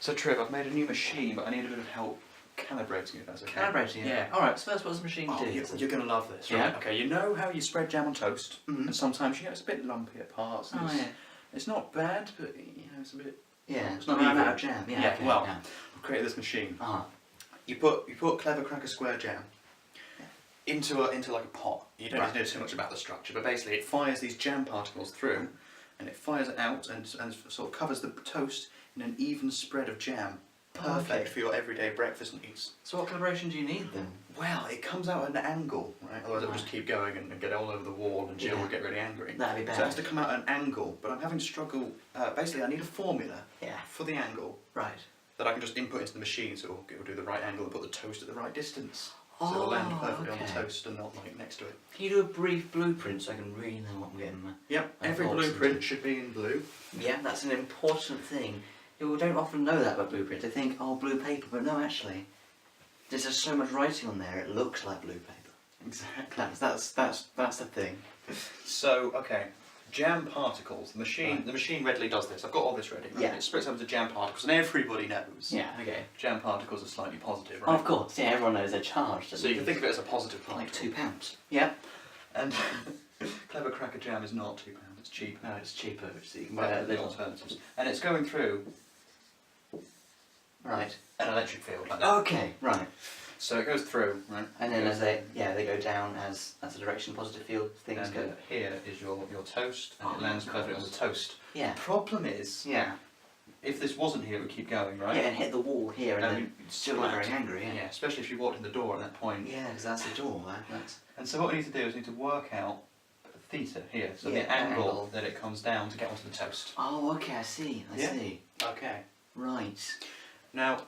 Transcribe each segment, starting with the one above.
So Triv, I've made a new machine, but I need a bit of help calibrating it, if that's okay. Calibrating it? Yeah. Alright, so first what does the machine do? You're going to love this, right? Yeah. Okay, you know how you spread jam on toast? And sometimes, it's a bit lumpy at parts. Oh, yeah. It's not bad, but, it's a bit... Yeah, it's not ran even out of jam. Yeah, okay, well, yeah. I've created this machine. Uh-huh. You put Clever Cracker Square jam into like a pot. You don't need to know too much about the structure, but basically it fires these jam particles through, and it fires it out and sort of covers the toast in an even spread of jam. Perfect for your everyday breakfast needs. So what calibration do you need then? Well, it comes out at an angle, right? Otherwise it'll just keep going and get all over the wall, and Jill will get really angry. That'd be bad. So it has to come out at an angle, but I'm having to struggle. Basically, I need a formula for the angle that I can just input into the machine, so it'll do the right angle and put the toast at the right distance. So it'll land perfectly on the toast and not like next to it. Can you do a brief blueprint so I can really know what I'm getting? Yep, every blueprint should be in blue. Yeah, that's an important thing. People don't often know that about blueprints. They think, oh, blue paper, but no, actually, there's just so much writing on there. It looks like blue paper. Exactly. That's the thing. So okay, jam particles. The machine readily does this. I've got all this ready. Right? Yeah. It splits up into jam particles, and everybody knows. Yeah. Okay. Jam particles are slightly positive, right? Oh, of course. Yeah, everyone knows they're charged. So you can think of it as a positive particle. like £2. Yeah. And Clever Cracker jam is not £2. It's cheaper. No, it's cheaper. So you can Well, buy the alternatives. And it's going through Right. an electric field like that. Okay. Right. So it goes through, right? And then as they go down as that's the direction positive field things And go. here is your toast, and it lands perfectly on the toast. Yeah. Problem is, Yeah. if this wasn't here, it would keep going, right? Yeah, and hit the wall here, and then you'd still get very angry. Yeah. Yeah, especially if you walked in the door at that point. Yeah, because that's the door. That's. And so what we need to do is we need to work out theta here, so Yeah, the angle that it comes down to get onto the toast. Oh, okay. I see. I see. Okay. Right. Now,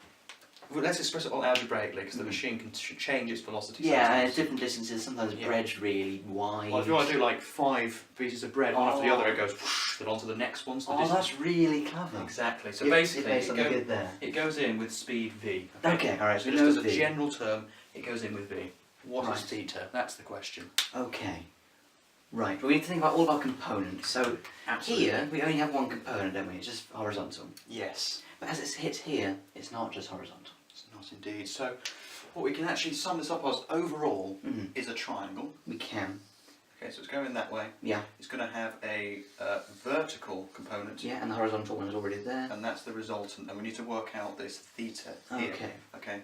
let's express it all algebraically, because the machine can change its velocity. Yeah, and sometimes. at different distances. Sometimes bread's really wide. Well, if you want to do like 5 pieces of bread, one after the other, it goes whoosh, then onto the next one. So that's really clever. Exactly. So You basically, made something good there. it goes in with speed v. Okay, alright, So we just know as a V. general term, it goes in with v. What Right. is theta? That's the question. Okay. Right, but we need to think about all of our components. So here, we only have one component, don't we? It's just horizontal. Yes. But as it hits here, it's not just horizontal. It's not indeed. So what we can actually sum this up as overall is a triangle. We can. Okay, so it's going that way. Yeah. It's going to have a vertical component. Yeah, and the horizontal one is already there. And that's the resultant. And we need to work out this theta here. Okay. Okay.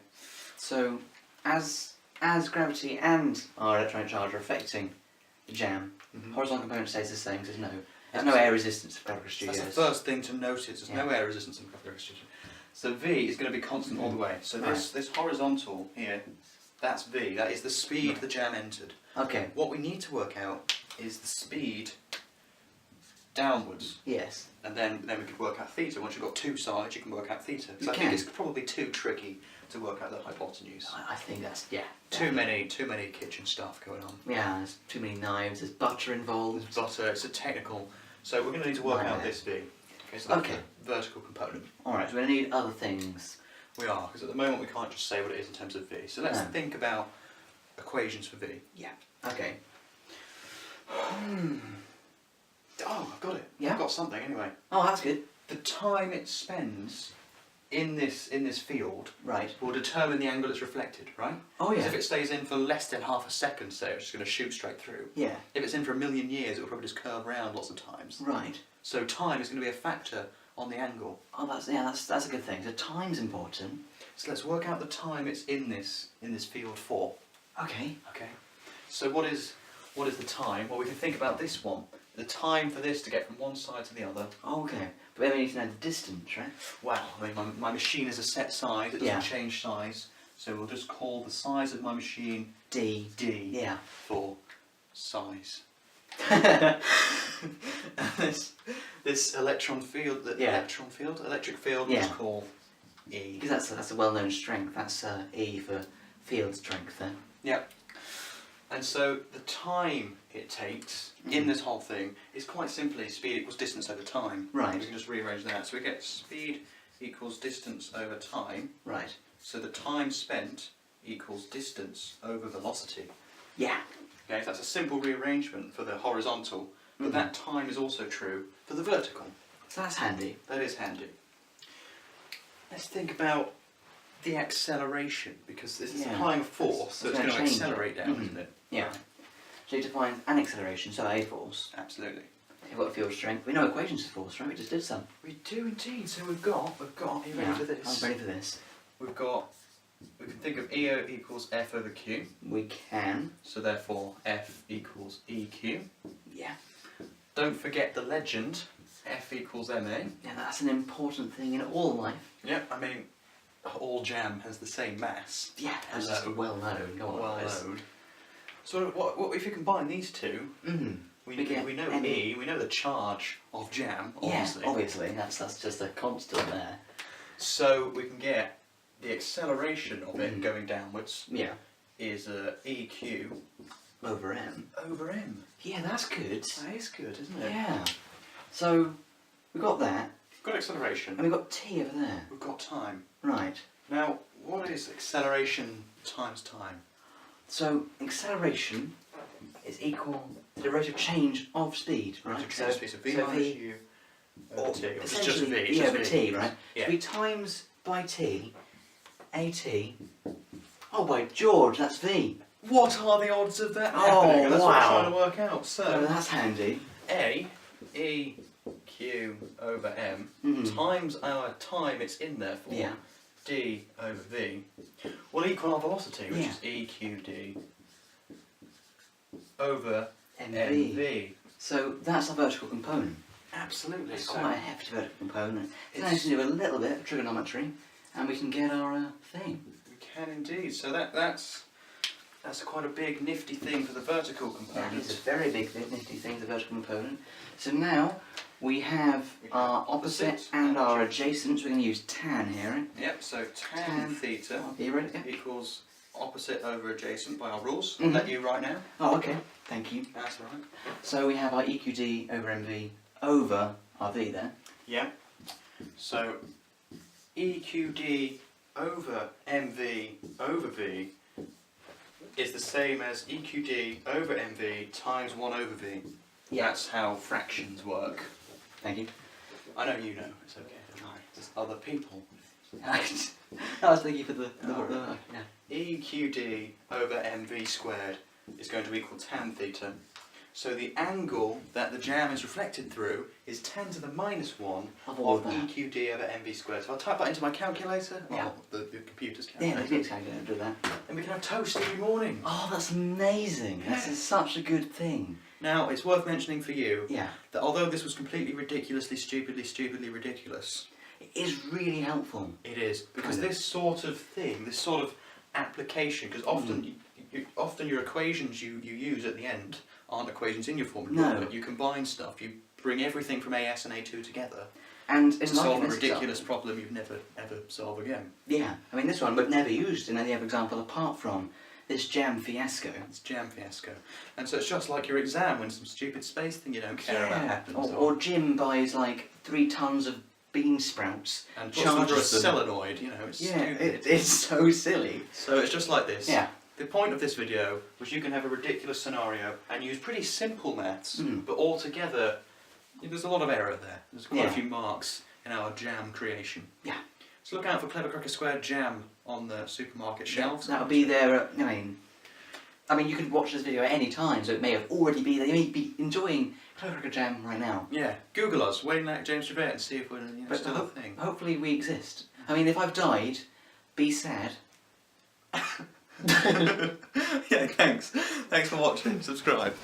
So, as gravity and our electronic charge are affecting the jam, horizontal component stays the same. There's no air resistance of Clever Studios. That's the first thing to notice. There's no air resistance in Clever Studios. So V is going to be constant all the way. So this horizontal here, that's V. That is the speed the jam entered. Okay. What we need to work out is the speed downwards. Yes. And then we could work out theta. Once you've got two sides, you can work out theta. You So I can. think it's probably too tricky to work out the hypotenuse. I think that's Too many kitchen stuff going on. Yeah, there's too many knives. There's butter involved. There's butter. It's a technical. So we're going to need to work out this V. Okay. So that's the vertical component. All right. So we're gonna need other things. We are, because at the moment we can't just say what it is in terms of V. So let's think about equations for V. Yeah. Okay. Oh, I've got it. Yeah? I've got something anyway. Oh, that's good. The time it spends in this field Right. will determine the angle it's reflected, right? Oh, Because yeah. if it stays in for less than half a second, say, it's just going to shoot straight through. Yeah. If it's in for 1,000,000 years, it will probably just curve around lots of times. Right. So time is going to be a factor on the angle. Oh, that's a good thing. So time's important. So let's work out the time it's in this field for. Okay. Okay. So what is the time? Well, we can think about this one. The time for this to get from one side to the other. Oh, okay. But then we need to know the distance, right? Well, I mean, my machine is a set size. It doesn't change size. So we'll just call the size of my machine D. Yeah. for size. this electric field, we'll just call E. Because that's a well-known strength. That's E for field strength then. Yep. And so the time it takes in this whole thing is quite simply speed equals distance over time. Right. We can just rearrange that. So we get speed equals distance over time. Right. So the time spent equals distance over velocity. Yeah. Okay, so that's a simple rearrangement for the horizontal, but that time is also true for the vertical. So that's handy. That is handy. let's think about the acceleration, because this is Yeah. applying a force, so it's It's going to gonna change accelerate it. down, Mhm. isn't it? Yeah. So you define an acceleration, so a force. Absolutely. You've got field strength. We know equations of force, right? We just did some. We do indeed. So we've got. Are you ready Yeah, for this? I'm ready for this. We can think of EO equals F over Q. We can. So therefore, F equals EQ. Yeah. Don't forget the legend. F equals MA. Yeah, that's an important thing in all life. Yep. I mean, all jam has the same mass. Yeah, that's just well known. Go on, Well guys. known. So what if you combine these two? Mm. We get know ME. E. We know the charge of jam. Obviously. Yeah, obviously. That's just a constant there. So we can get the acceleration of it Mhm. going downwards Yeah. is EQ Over m. over M. Yeah, that's good. That is good, isn't it? Yeah. So we got that, We've got acceleration. and we got t over there. We've got time. Right. Now, what is acceleration times time? So acceleration is equal to the rate of change of speed, right? Rate of change speed, so V so minus U over T. Or it's just essentially, V. It's yeah, just over V. t, right? Yeah. So we times by t, at. Oh, by George, that's v. What are the odds of that Oh, happening? That's what wow. I'm trying to work out. So So, that's handy. A, E, Q over M Mhm. times our time it's in there for, Yeah. D over V, will equal our velocity, which Yeah. is EQD over mv. MV. So that's a vertical component. Absolutely. It's So quite a hefty vertical component. It's It's- nice to do a little bit of trigonometry, and we can get our thing. we can indeed. So that's quite a big nifty thing for the vertical That component. is a very big nifty thing, the vertical component. So now we have our opposite opposite and and our adjacent. So we're going to use tan here. Right? Yep. So tan Tan. theta Are you ready? Yeah. equals opposite over adjacent by our rules. Mhm. I'll let you right now. Oh, okay. Thank you. That's right. So we have our EQD over MV over our V there. Yeah. So EQD over MV over V is the same as EQD over MV times 1 over V. Yeah. That's how fractions work. Thank you. I know you know, it's okay. Don't worry. There's other people. I was thinking for the Alright. yeah. EQD over MV squared is going to equal tan theta. So the angle that the jam is reflected through is 10 to the minus 1 Of all of that. EQD over MV squared. So I'll type that into my calculator. Yeah. Oh, the computer's Yeah, calculator. the next time do that. And we can have toast every morning. Oh, that's amazing. This is such a good thing. Now, it's worth mentioning for you Yeah. that although this was completely ridiculously, stupidly ridiculous, It is really helpful. it is. Because Kind of. this sort of thing, this sort of application, because often, often your equations you use at the end aren't equations in your formula, No. but you combine stuff. You bring everything from AS and A2 together And to in solve a this ridiculous example- problem you've never ever solve again. Yeah, I mean this one we've never used in any other example apart from this jam fiasco. It's jam fiasco. And so it's just like your exam when some stupid space thing you don't care about happens. Or Jim buys like 3 tons of bean sprouts and puts them under a charges them. solenoid, you know, it's Yeah, stupid. it's so silly. So it's just like this. Yeah. The point of this video was you can have a ridiculous scenario and use pretty simple maths, Mm. but altogether there's a lot of error there. There's quite Yeah. a few marks in our jam creation. Yeah. So look out for Clever Cracker Square jam on the supermarket shelves. That'll be there. I mean, you could watch this video at any time, so it may have already been there. You may be enjoying Clever Cracker Jam right now. Yeah, Google us, Wayne Lack, James Trevett, and see if we're But still a thing. hopefully we exist. I mean, if I've died, be sad. Yeah, thanks. Thanks for watching. Subscribe.